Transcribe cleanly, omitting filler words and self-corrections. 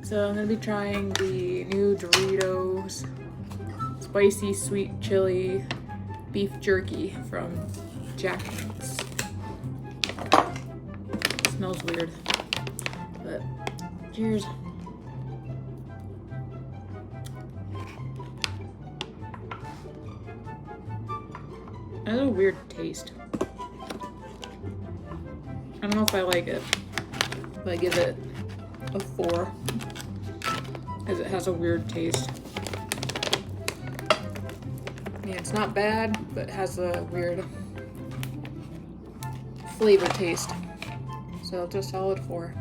So I'm gonna be trying the new Doritos spicy sweet chili beef jerky from Jack's. Smells weird, but cheers. It has a weird taste. I don't know if I like it, but I give it a 4 because it has a weird taste. Yeah, it's not bad, but it has a weird flavor taste. So it's a solid 4.